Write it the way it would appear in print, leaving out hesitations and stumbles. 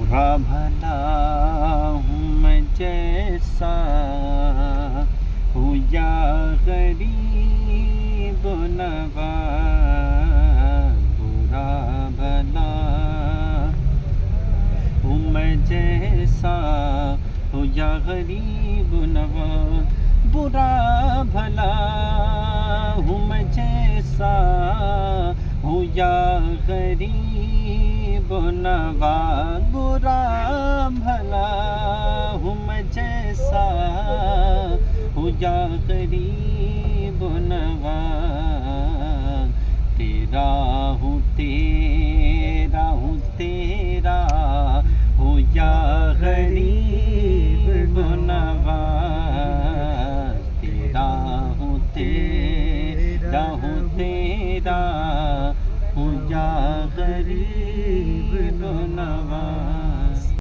बुरा भला हूँ मैं जैसा हूँ या गरीब नवाज, बुरा भला हूँ मैं जैसा हूँ या गरीब नवाज, बुरा भला हूँ मैं जैसा हूँ या गरीब नवाज, बुरा भला हूँ मैं जैसा हूँ या गरीब नवाज।